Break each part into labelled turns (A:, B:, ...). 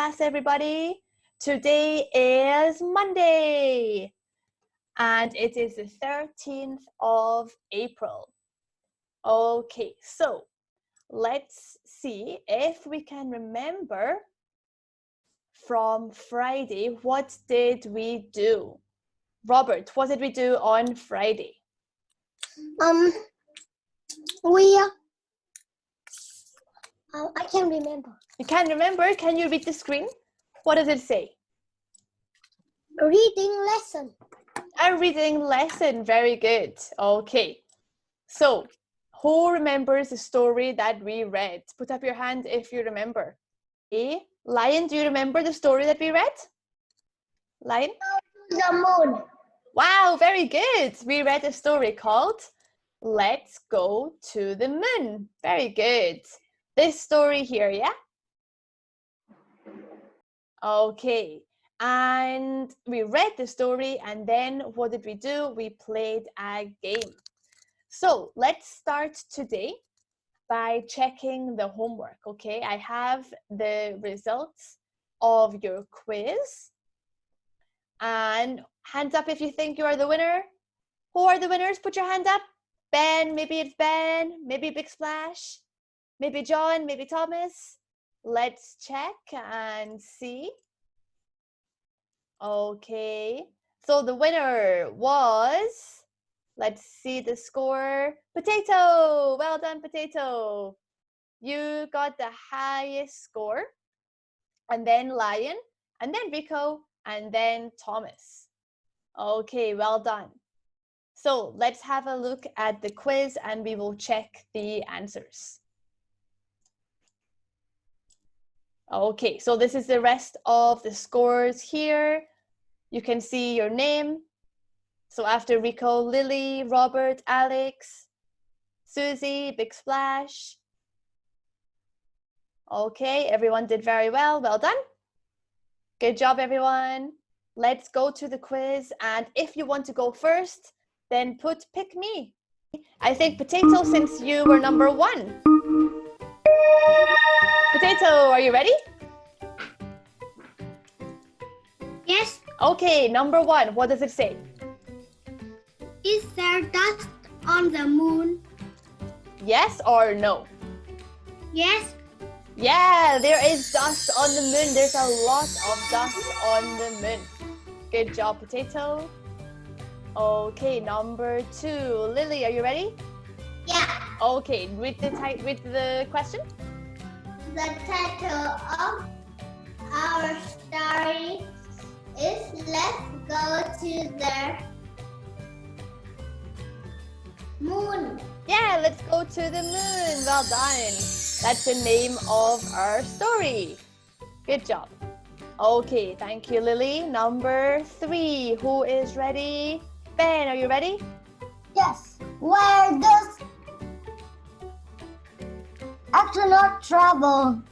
A: class, everybody. Today is Monday, and it is the 13th of April. Okay, so let's see if we can remember from Friday, what did we do? Robert, what did we do on Friday?
B: I can't remember.
A: You can't remember? Can you read the screen? What does it say?
B: Reading lesson.
A: A reading lesson. Very good. Okay. So, who remembers the story that we read? Put up your hand if you remember. Okay. Lion, do you remember the story that we read? Lion?
B: The moon.
A: Wow, very good. We read a story called Let's Go to the Moon. Very good. This story here, yeah? Okay. And we read the story, and then what did we do? We played a game. So let's start today by checking the homework, okay? I have the results of your quiz. And hands up if you think you are the winner. Who are the winners? Put your hand up. Ben, maybe it's Ben, maybe Big Splash, maybe John, maybe Thomas. Let's check and see. Okay, so the winner was, let's see the score, Potato. Well done, Potato. You got the highest score, and then Lion, and then Rico, and then Thomas. Okay, well done. So let's have a look at the quiz and we will check the answers. Okay, so this is the rest of the scores here. You can see your name. So after Rico, Lily, Robert, Alex, Susie, Big Splash. Okay, everyone did very well. Well done. Good job, everyone. Let's go to the quiz. And if you want to go first, then pick me. I think Potato, since you were number 1. Potato, are you ready?
B: Yes.
A: Okay, number 1, what does it say?
B: Is there dust on the moon?
A: Yes or no?
B: Yes.
A: Yeah, there is dust on the moon. There's a lot of dust on the moon. Good job, Potato. Okay, number 2. Lily, are you ready?
B: Yeah.
A: Okay, read the question.
B: The title of our story is Let's Go to the Moon.
A: Yeah, let's go to the moon. Well done. That's the name of our story. Good job. Okay, thank you, Lily. Number 3. Who is ready? Ben, are you ready?
B: Yes. Where does astronaut travel?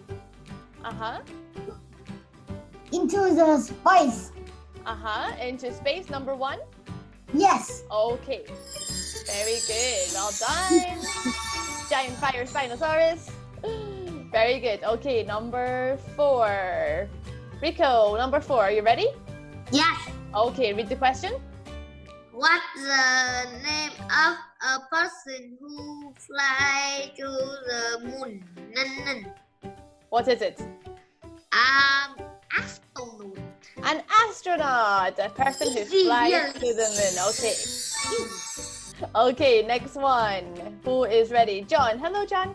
B: Into the space.
A: Into space, number 1?
B: Yes.
A: Okay. Very good. Well done. Giant fire Spinosaurus. Very good. Okay, number 4. Rico, number 4. Are you ready?
B: Yes.
A: Okay, read the question.
B: What's the name of a person who fly to the moon?
A: What is it?
B: Astronaut.
A: An astronaut. A person who flies to the moon. Okay. Okay, next one. Who is ready? John. Hello, John.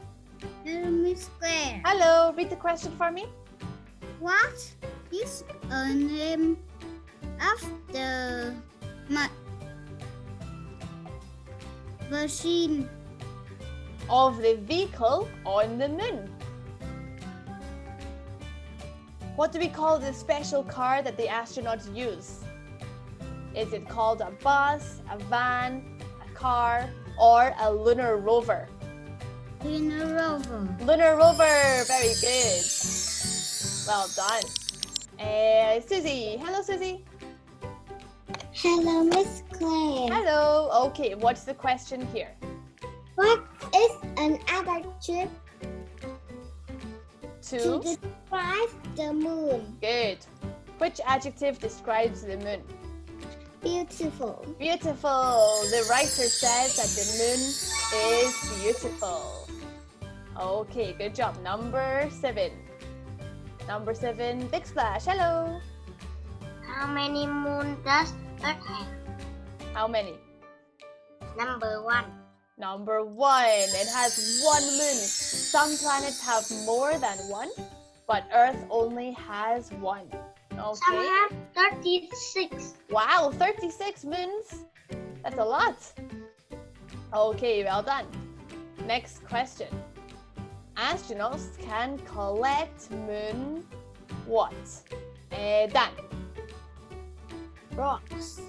B: Hello, Miss Claire.
A: Hello. Read the question for me.
B: What is a name of the machine
A: of the vehicle on the moon? What do we call the special car that the astronauts use? Is it called a bus, a van, a car, or a lunar rover?
B: Lunar rover.
A: Lunar rover. Very good. Well done. Susie. Hello, Susie.
B: Hello, Miss Claire.
A: Hello. Okay, what's the question here?
B: What is an other chip?
A: To
B: describe the moon.
A: Good. Which adjective describes the moon?
B: Beautiful.
A: Beautiful. The writer says that the moon is beautiful. Okay, good job. Number 7. Number 7, Big Splash. Hello.
B: How many moons does Earth have?
A: How many?
B: Number 1.
A: Number 1. It has 1 moon. Some planets have more than 1, but Earth only has 1. Okay.
B: Some have 36.
A: Wow, 36 moons. That's a lot. Okay, well done. Next question. Astronauts can collect moon what? Dan.
B: Rocks.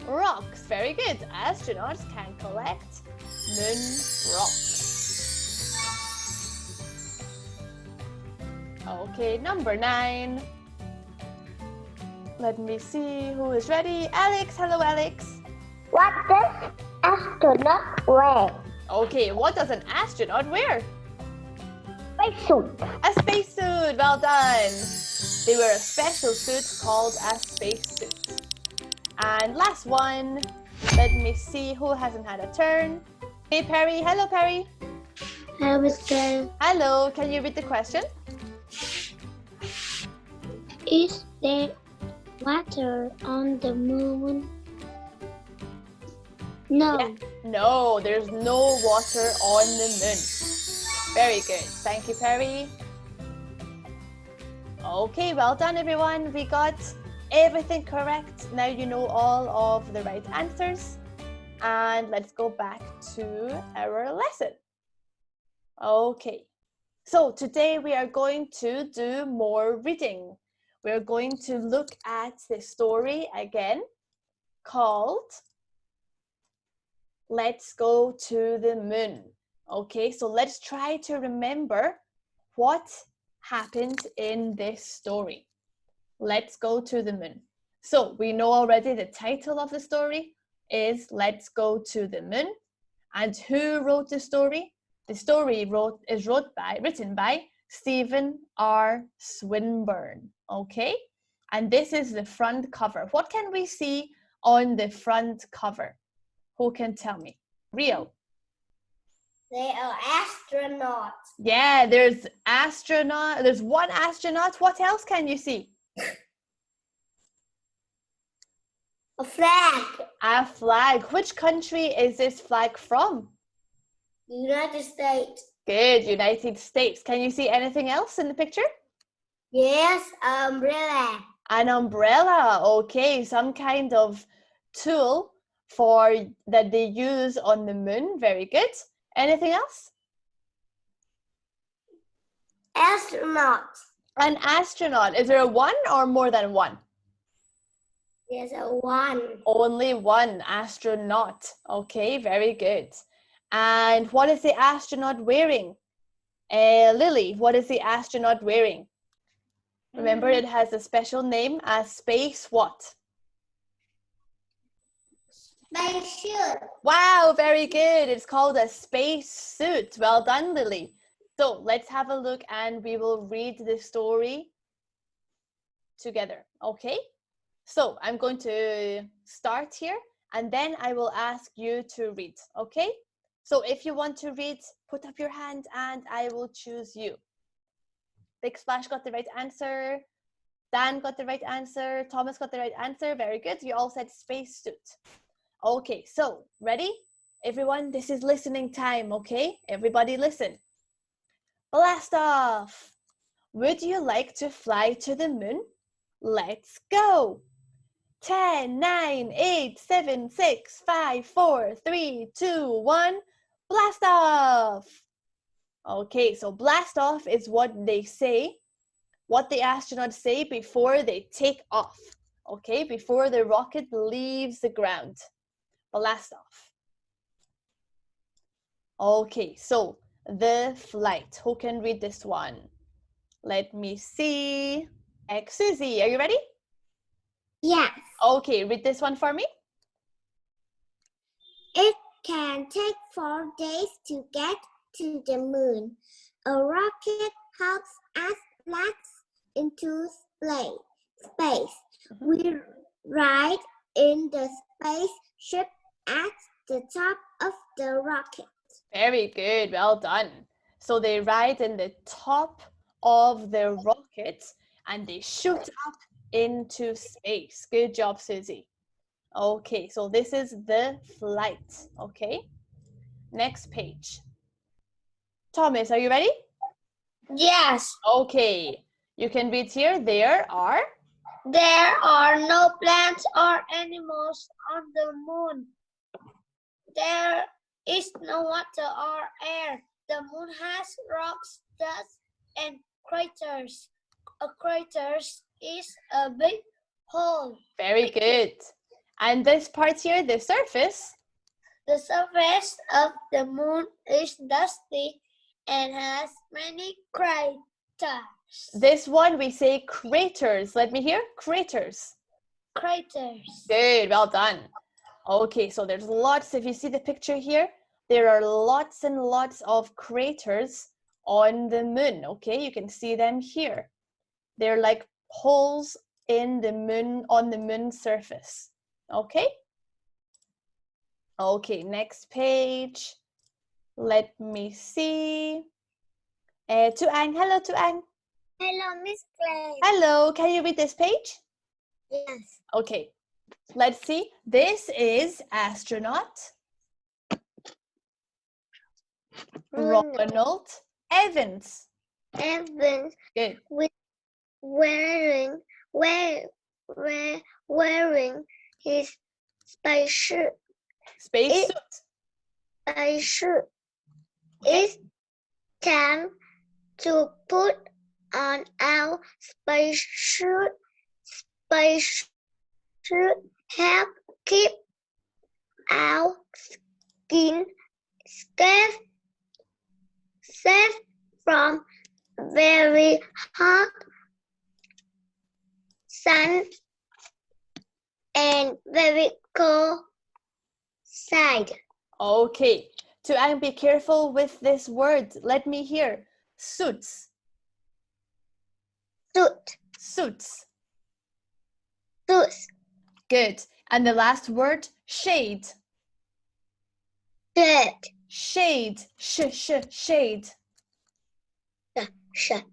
A: Rocks. Very good. Astronauts can collect moon rocks. Okay, number 9. Let me see who is ready. Alex. Hello, Alex.
B: What does astronaut wear?
A: Okay, what does an astronaut wear?
B: Spacesuit.
A: A spacesuit. Well done. They wear a special suit called a spacesuit. And last one. Let me see who hasn't had a turn. Hey, Perry. Hello, Perry.
B: Hello, Mr.
A: Hello. Can you read the question?
B: Is there water on the moon? No.
A: Yeah. No, there's no water on the moon. Very good. Thank you, Perry. Okay, well done, everyone. We got everything correct. Now you know all of the right answers. And let's go back to our lesson. Okay, so today we are going to do more reading. We're going to look at the story again called Let's Go to the Moon. Okay, so let's try to remember what happened in this story. Let's Go to the Moon. So we know already the title of the story is Let's Go to the Moon. And who wrote the story? The story is written by Stephen R. Swinburne. Okay, and this is the front cover. What can we see on the front cover? Who can tell me? Rio.
B: They are astronauts.
A: Yeah, there's astronaut. There's one astronaut. What else can you see?
B: A flag.
A: A flag. Which country is this flag from?
B: United States.
A: Good, United States. Can you see anything else in the picture?
B: Yes, umbrella.
A: An umbrella. Okay, some kind of tool that they use on the moon. Very good. Anything else?
B: Astronaut.
A: An astronaut. Is there a one or more than one?
B: There's a 1.
A: Only one astronaut. Okay, very good. And what is the astronaut wearing? Lily, what is the astronaut wearing? Remember, it has a special name, a space what?
B: Spacesuit.
A: Wow, very good. It's called a space suit. Well done, Lily. So let's have a look and we will read the story together, okay? So I'm going to start here and then I will ask you to read, okay? So if you want to read, put up your hand and I will choose you. Big Splash got the right answer. Dan got the right answer. Thomas got the right answer. Very good. You all said spacesuit. Okay, so ready? Everyone, this is listening time, okay? Everybody listen. Blast off! Would you like to fly to the moon? Let's go! 10, 9, 8, 7, 6, 5, 4, 3, 2, 1. Blast off! Okay, so blast off is what they say, what the astronauts say before they take off. Okay, before the rocket leaves the ground. Blast off. Okay, so the flight. Who can read this one? Let me see. Susie, are you ready?
B: Yes.
A: Okay, read this one for me.
B: It can take 4 days to get to the moon. A rocket helps us flex into space. We ride in the spaceship at the top of the rocket.
A: Very good, well done. So they ride in the top of the rocket and they shoot up into space. Good job, Susie. Okay, so this is the flight, okay? Next page. Thomas, are you ready?
B: Yes.
A: Okay, you can read here. There are
B: no plants or animals on the moon. There is no water or air. The moon has rocks, dust, and craters. A crater is a big hole.
A: very good. And this part here, the surface.
B: The surface of the moon is dusty and has many craters.
A: This one we say craters. Let me hear. Craters.
B: Craters.
A: Good, well done. Okay, so there's lots, if you see the picture here, there are lots and lots of craters on the moon, okay? You can see them here. They're like holes in the moon, on the moon surface, okay? Okay, next page. Let me see. Tuang, hello Tuang.
B: Hello, Miss Clay.
A: Hello, can you read this page?
B: Yes.
A: Okay, let's see. This is astronaut Ronald Evans.
B: Evans.
A: Good.
B: Wearing his spacesuit.
A: Spacesuit.
B: It's time to put on our spacesuit. Spacesuit help keep our skin safe from very hot sun and very cold side.
A: Okay. Tuang, be careful with this word. Let me hear. Suits. Suits. Good. And the last word, shade. Shade. Shade.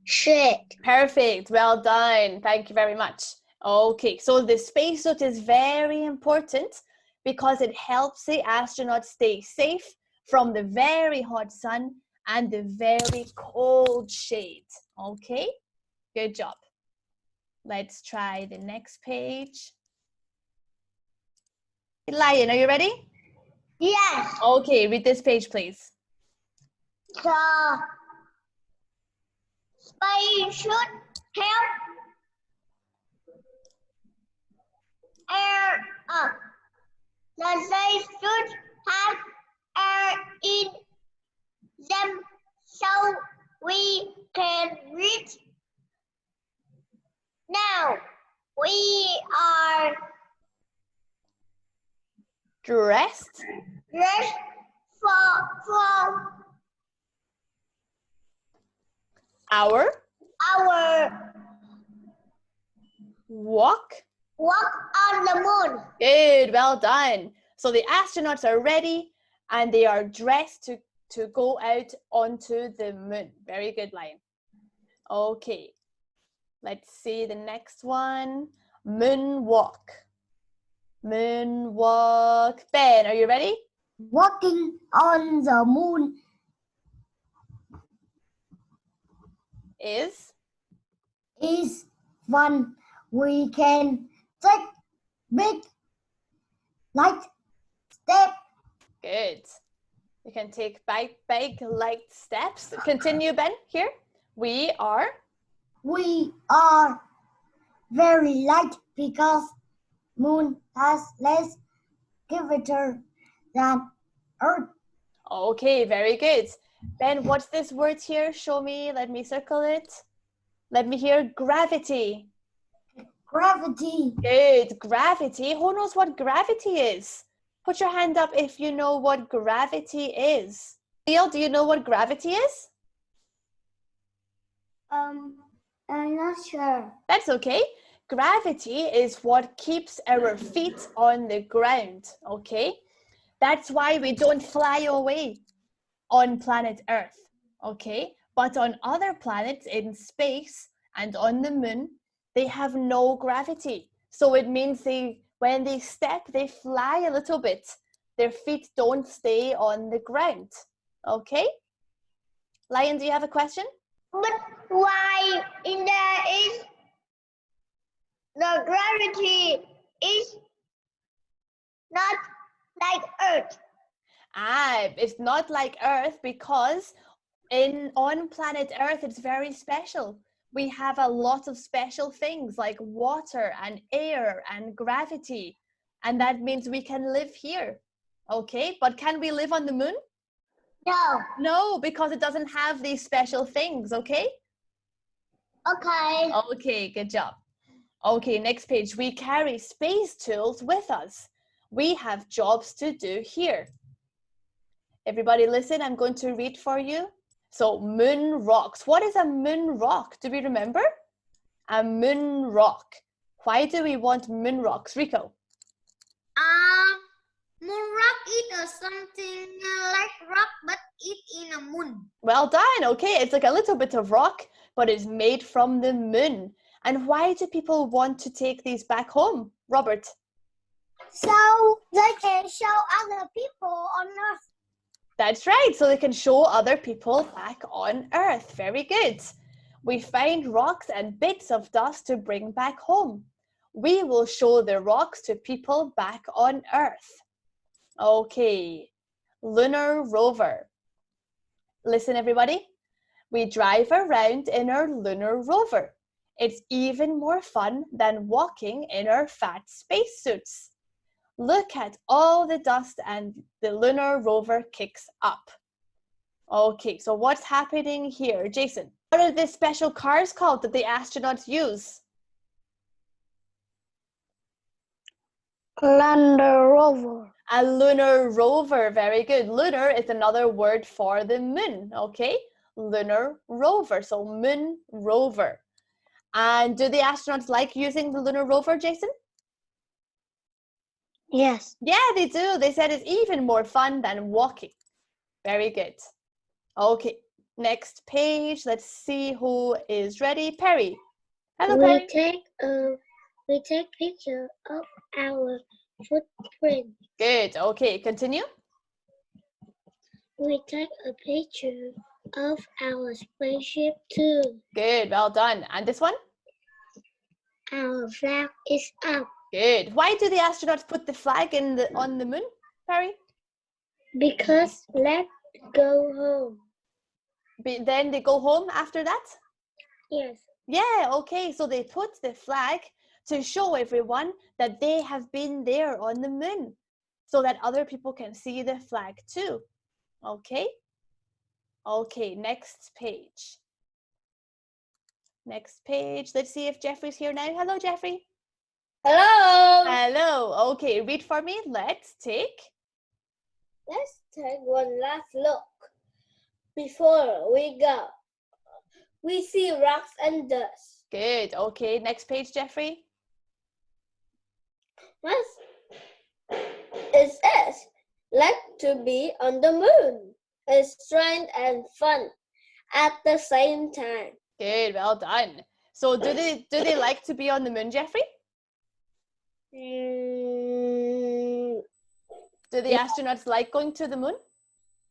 B: Shade.
A: Perfect. Well done. Thank you very much. Okay, so the spacesuit is very important because it helps the astronauts stay safe from the very hot sun and the very cold shade. Okay, good job. Let's try the next page. Lion, are you ready?
B: Yes.
A: Okay, read this page, please.
B: The spacesuit help air up. The spacesuit has air in them so we can reach. Now we are
A: Dressed
B: for
A: our walk
B: on the moon.
A: Good, well done. So the astronauts are ready and they are dressed to go out onto the moon. Very good, Lion. Okay, let's see the next one. Moonwalk. Moonwalk. Ben, are you ready?
B: Walking on the moon
A: Is
B: fun. We can take big light step.
A: good. You can take big light steps. Continue, Ben, here. We are
B: Very light because moon has less gravity than Earth.
A: okay, very good. Ben, what's this word here? Show me, let me circle it. Let me hear gravity.
B: Gravity.
A: Good, gravity. Who knows what gravity is? Put your hand up if you know what gravity is. Neil, do you know what gravity is?
B: I'm not sure.
A: That's okay. Gravity is what keeps our feet on the ground, okay? That's why we don't fly away on planet Earth, okay? But on other planets in space and on the moon, they have no gravity. So it means when they step, they fly a little bit. Their feet don't stay on the ground, okay? Lion, do you have a question?
B: But why in there is the gravity is not like Earth?
A: It's not like Earth because on planet Earth, it's very special. We have a lot of special things like water and air and gravity. And that means we can live here. Okay, but can we live on the moon?
B: No.
A: No, because it doesn't have these special things, okay?
B: Okay.
A: Okay, good job. Okay, next page. We carry space tools with us. We have jobs to do here. Everybody listen, I'm going to read for you. So moon rocks. What is a moon rock? Do we remember? A moon rock. Why do we want moon rocks, Rico?
B: Moon rock is something like rock, but it in a moon.
A: Well done. Okay, it's like a little bit of rock, but it's made from the moon. And why do people want to take these back home, Robert?
B: So they can show other people on Earth.
A: That's right. So they can show other people back on Earth. Very good. We find rocks and bits of dust to bring back home. We will show the rocks to people back on Earth. Okay, lunar rover. Listen, everybody. We drive around in our lunar rover. It's even more fun than walking in our fat spacesuits. Look at all the dust and the lunar rover kicks up. Okay, so what's happening here? Jason, what are the special cars called that the astronauts use?
B: Lunar rover.
A: A lunar rover, very good. Lunar is another word for the moon, okay? Lunar rover, so moon rover. And do the astronauts like using the lunar rover, Jason?
B: Yes.
A: Yeah, they do. They said it's even more fun than walking. Very good. Okay, next page. Let's see who is ready. Perry. Hello, Perry.
B: We take picture of our footprint.
A: Good. Okay, continue.
B: We take a picture of our spaceship too.
A: Good. Well done. And this one?
B: Our flag is up.
A: Good. Why do the astronauts put the flag on the moon, Perry?
B: Because let's go home.
A: Then they go home after that?
B: Yes.
A: Yeah, okay. So they put the flag to show everyone that they have been there on the moon so that other people can see the flag too. Okay? Okay, next page. Next page. Let's see if Jeffrey's here now. Hello, Jeffrey.
B: Hello.
A: Hello. Okay, read for me. Let's take
B: one last look. Before we go, we see rocks and dust.
A: Good. Okay, next page, Jeffrey.
B: What it says, like to be on the moon. It's strange and fun at the same time.
A: Good. Well done. So do they like to be on the moon, Jeffrey? Do the astronauts like going to the moon?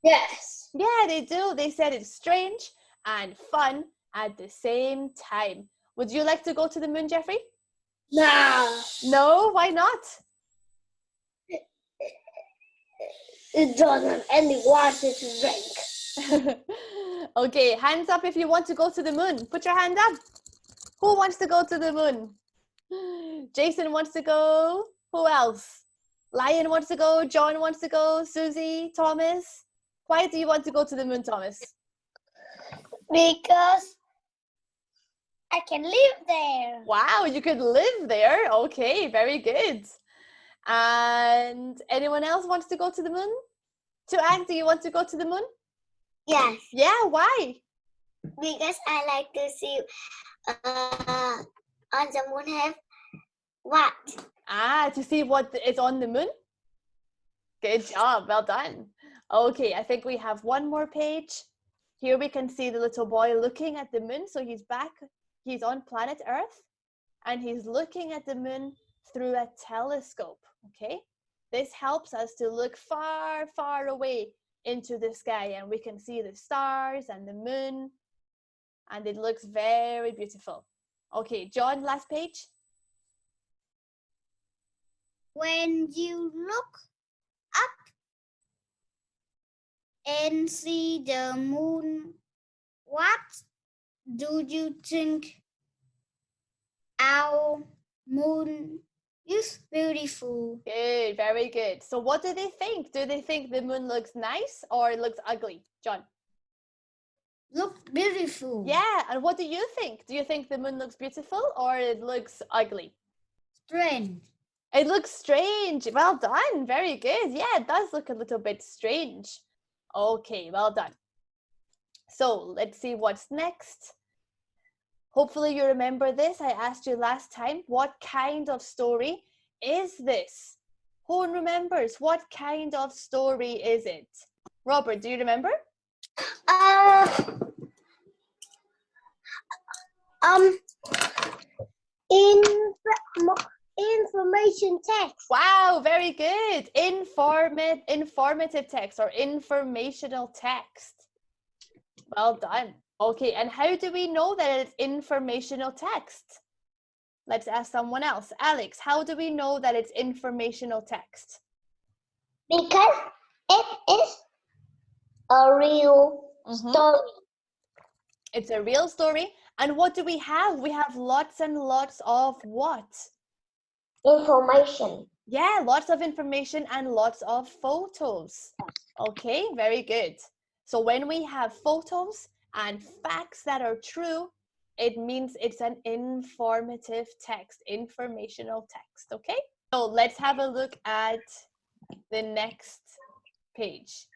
B: Yes.
A: Yeah, they do. They said it's strange and fun at the same time. Would you like to go to the moon, Jeffrey?
B: No.
A: No, why not?
B: It doesn't have any water to drink.
A: Okay, hands up if you want to go to the moon. Put your hand up. Who wants to go to the moon? Jason wants to go. Who else? Lion wants to go. John wants to go. Susie, Thomas. Why do you want to go to the moon, Thomas?
B: Because I can live there.
A: Wow, you could live there. Okay, very good. And anyone else wants to go to the moon? To Ang, do you want to go to the moon?
B: Yes.
A: Yeah, why?
B: Because I like to see on the moon have what?
A: To see what is on the moon? Good job, well done. Okay, I think we have one more page. Here we can see the little boy looking at the moon. So he's back, he's on planet Earth, and he's looking at the moon through a telescope, okay? This helps us to look far, far away into the sky, and we can see the stars and the moon, and it looks very beautiful. Okay, John, last page.
B: When you look up and see the moon, what do you think? Our moon is beautiful.
A: Good, very good. So what do they think? Do they think the moon looks nice or it looks ugly? John?
B: Look beautiful.
A: Yeah, and what do you think? Do you think the moon looks beautiful or it looks ugly?
B: Strange.
A: It looks strange. Well done. Very good. Yeah, it does look a little bit strange. Okay, well done. So let's see what's next. Hopefully you remember this. I asked you last time, what kind of story is this? Who remembers? What kind of story is it? Robert, do you remember?
B: Information text.
A: Wow, very good. Informative text or informational text. Well done. Okay, and how do we know that it's informational text? Let's ask someone else. Alex, how do we know that it's informational text?
B: Because it is a real story.
A: It's a real story. And what do we have? We have lots and lots of what?
B: Information.
A: Yeah, lots of information and lots of photos. Okay, very good. So when we have photos and facts that are true, it means it's an informative text, informational text, okay? So let's have a look at the next page.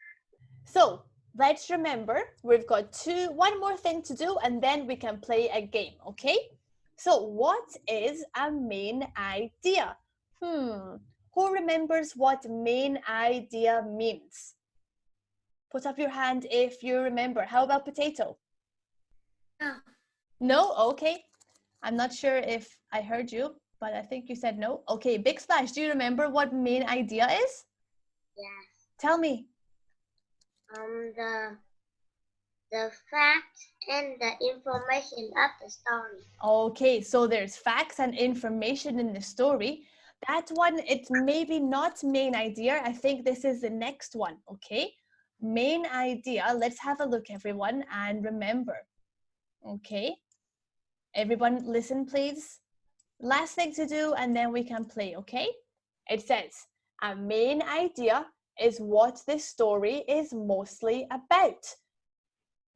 A: So let's remember, we've got one more thing to do and then we can play a game, okay? So what is a main idea? Who remembers what main idea means? Put up your hand if you remember. How about potato?
B: No.
A: No? Okay. I'm not sure if I heard you, but I think you said no. Okay, Big Splash, do you remember what main idea is?
B: Yes.
A: Tell me.
B: The fact and the information of the story.
A: Okay, so there's facts and information in the story. That one, it's maybe not main idea. I think this is the next one, okay? Main idea, let's have a look, everyone, and remember, okay? Everyone listen, please. Last thing to do, and then we can play, okay? It says, a main idea is what this story is mostly about.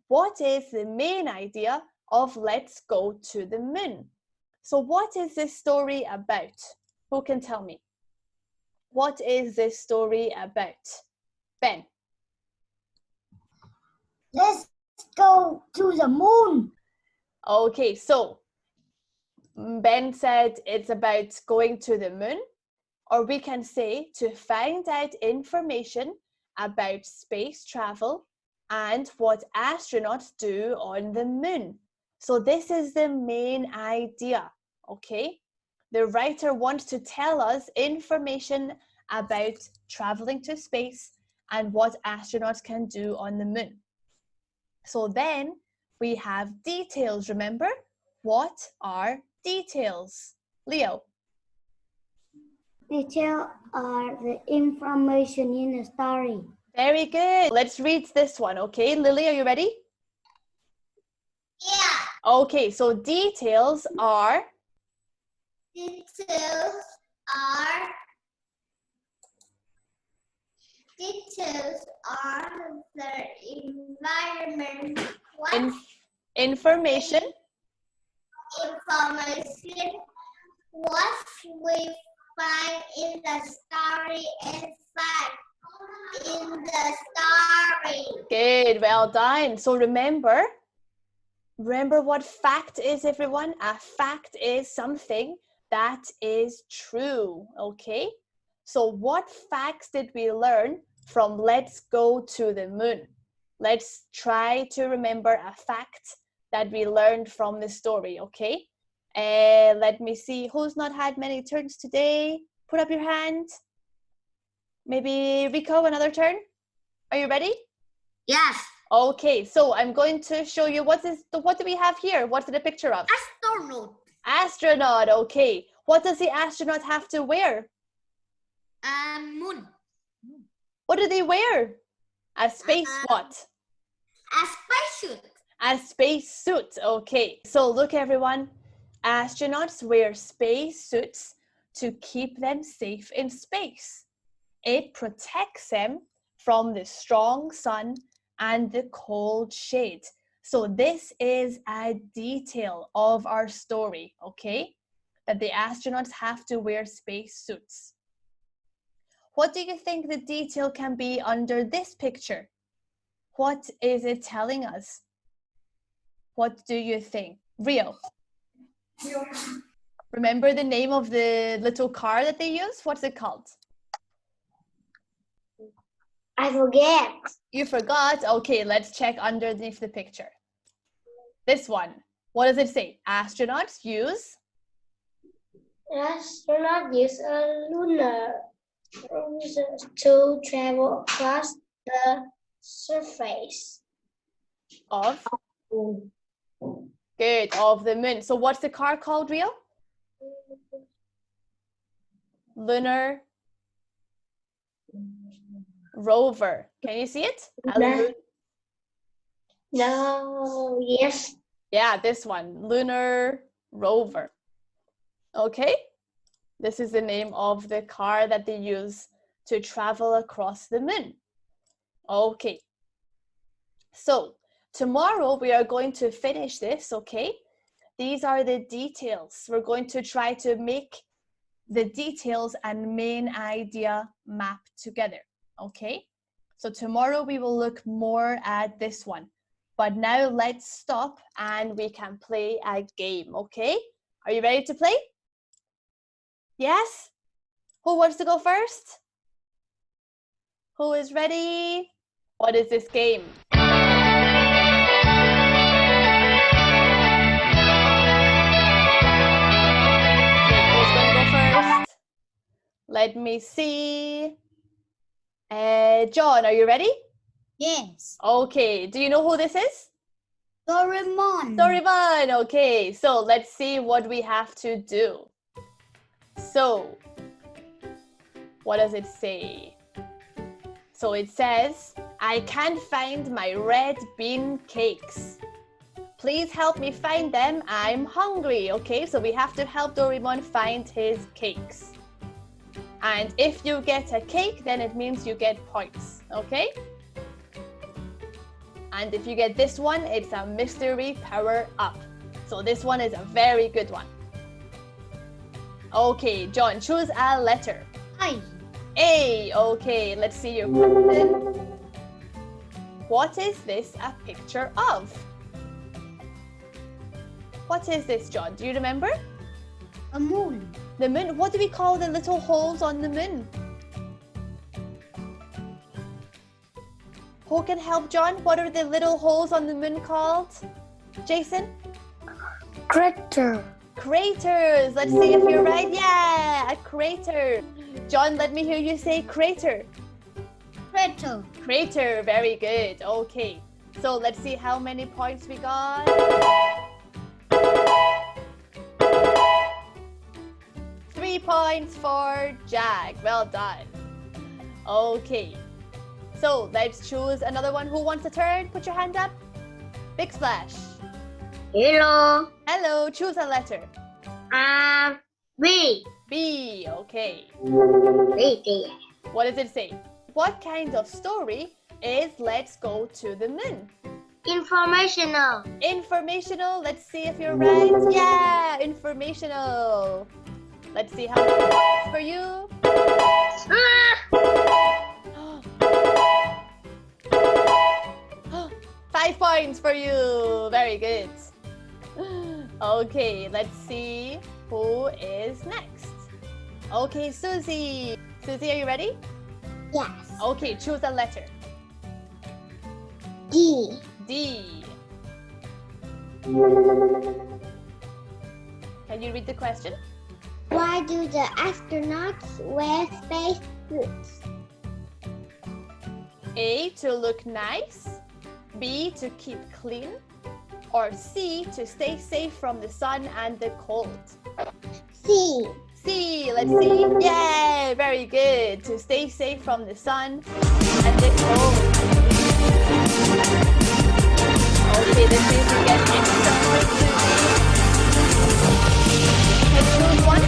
A: What is the main idea of Let's Go to the Moon? So what is this story about? Who can tell me? What is this story about? Ben.
B: Let's go to the moon.
A: Okay, so Ben said it's about going to the moon, or we can say to find out information about space travel and what astronauts do on the moon. So this is the main idea, okay? The writer wants to tell us information about traveling to space and what astronauts can do on the moon. So then we have details, remember? What are details? Leo.
B: Details are the information in the story.
A: Very good. Let's read this one, okay? Lily, are you ready?
B: Yeah.
A: Okay, so details are
B: The environment.
A: information
B: What we find in the story and fact in the story.
A: Good, well done. So remember, Remember what fact is, everyone? A fact is something that is true, okay? So what facts did we learn from Let's Go to the Moon? Let's try to remember a fact that we learned from the story, okay? Let me see, who's not had many turns today? Put up your hand. Maybe Rico, another turn? Are you ready?
B: Yes.
A: Okay, so I'm going to show you what do we have here? What's it a picture of?
B: Astronaut.
A: Astronaut, okay. What does the astronaut have to wear?
B: Moon.
A: What do they wear? A space what?
B: A spacesuit.
A: A space suit, okay. So look everyone, astronauts wear space suits to keep them safe in space. It protects them from the strong sun and the cold shade. So this is a detail of our story, okay? That the astronauts have to wear space suits. What do you think the detail can be under this picture? What is it telling us? What do you think? Rio? Remember the name of the little car that they use? What's it called?
B: I forget.
A: You forgot? Okay, let's check underneath the picture. This one. What does it say? Astronauts use?
B: Astronauts use a lunar to travel across the surface
A: Of?
B: moon.
A: Good, of the moon. So what's the car called, Rio? Lunar rover. Can you see it?
B: No, yes.
A: Yeah, this one, lunar rover. Okay, this is the name of the car that they use to travel across the moon. Okay, so tomorrow we are going to finish this, okay? These are the details. We're going to try to make the details and main idea map together, okay? So tomorrow we will look more at this one. But now let's stop and we can play a game, okay? Are you ready to play? Yes? Who wants to go first? Who is ready? What is this game? Who's going to go first? Let me see. John, are you ready?
B: Yes.
A: Okay, do you know who this is?
B: Doraemon.
A: Doraemon, okay. So let's see what we have to do. So, what does it say? So it says, I can't find my red bean cakes. Please help me find them. I'm hungry. Okay, so we have to help Doraemon find his cakes. And if you get a cake, then it means you get points. Okay? And if you get this one, it's a mystery power up. So this one is a very good one. Okay, John, choose a letter.
B: I.
A: A. Okay, let's see your question. What is this a picture of? What is this, John? Do you remember?
B: A moon.
A: The moon. What do we call the little holes on the moon? Who can help, John? What are the little holes on the moon called? Jason?
B: Crater.
A: Craters. Let's see if you're right. Yeah, a crater. John, let me hear you say crater.
B: Crater.
A: Crater. Very good. Okay. So let's see how many points we got. 3 points for Jack. Well done. Okay. So let's choose another one. Who wants a turn? Put your hand up. Big Splash.
B: Hello.
A: Hello. Choose a letter.
B: B.
A: B. Okay.
B: B.
A: What does it say? What kind of story is Let's Go to the Moon?
B: Informational.
A: Informational. Let's see if you're right. Yeah, informational. Let's see how many points for you. 5 points for you. Very good. Okay, let's see who is next. Okay, Susie. Susie, are you ready?
B: Yes.
A: Okay, choose a letter.
B: D.
A: D. Can you read the question?
B: Why do the astronauts wear space suits?
A: A, to look nice. B, to keep clean. Or C, to stay safe from the sun and the cold.
B: C.
A: C, let's see. Yay, very good. To stay safe from the sun and the cold. Okay, this means you get extra points, Susie. Can you choose one?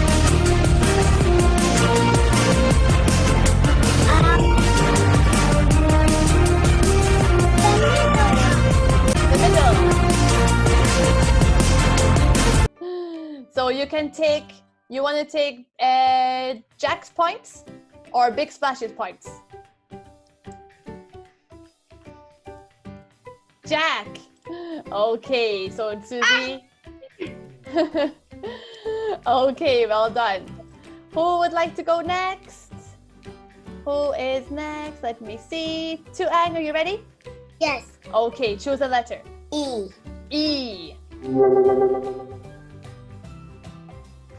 A: The middle. So you can take, you want to take Jack's points or Big Splash's points? Jack. Okay, so Susie. Okay, well done. Who would like to go next? Who is next? Let me see. Tuang, are you ready?
B: Yes.
A: Okay, choose a letter.
B: E.
A: E.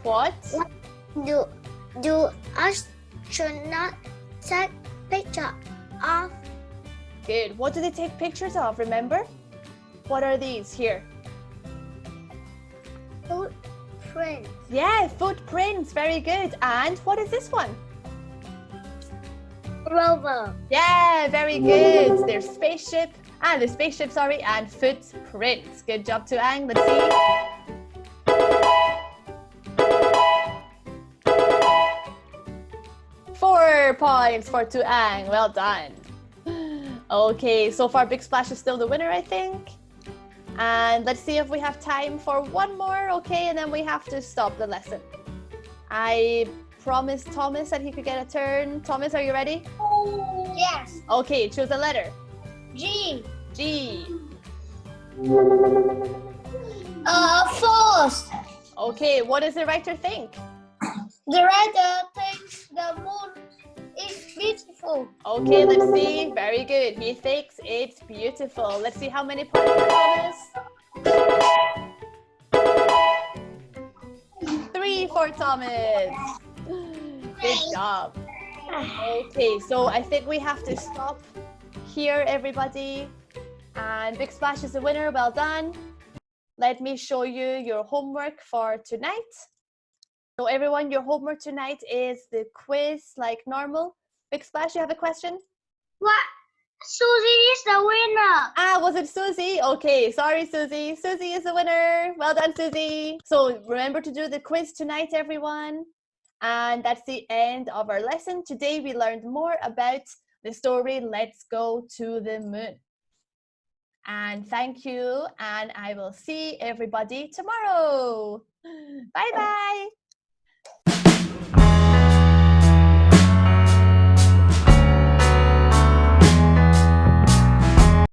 A: What?
B: Do astronauts take picture of?
A: Good. What do they take pictures of? Remember? What are these here?
B: Footprints.
A: Yeah, footprints. Very good. And what is this one?
B: Rover.
A: Yeah, very good. There's spaceship, and the spaceship, sorry, and footprints. Good job, Tuang. Let's see. 4 points for Tuang. Well done. Okay, so far Big Splash is still the winner, I think. And let's see if we have time for one more, okay? And then we have to stop the lesson. I promised Thomas that he could get a turn. Thomas, are you ready?
B: Yes.
A: Okay, choose a letter.
B: G.
A: G.
B: False.
A: Okay, what does the writer think?
B: The writer thinks the moon is beautiful.
A: Okay, let's see. Very good. He thinks it's beautiful. Let's see how many points for Thomas. 3 for Thomas. Good job. Okay, so I think we have to stop here, everybody. And Big Splash is the winner. Well done. Let me show you your homework for tonight. So everyone, your homework tonight is the quiz like normal. Big Splash, you have a question?
B: What? Susie is the winner.
A: Ah, was it Susie? Okay, sorry, Susie. Susie is the winner. Well done, Susie. So remember to do the quiz tonight, everyone. And that's the end of our lesson. Today we learned more about the story Let's Go to the Moon. And thank you, and I will see everybody tomorrow. Bye-bye.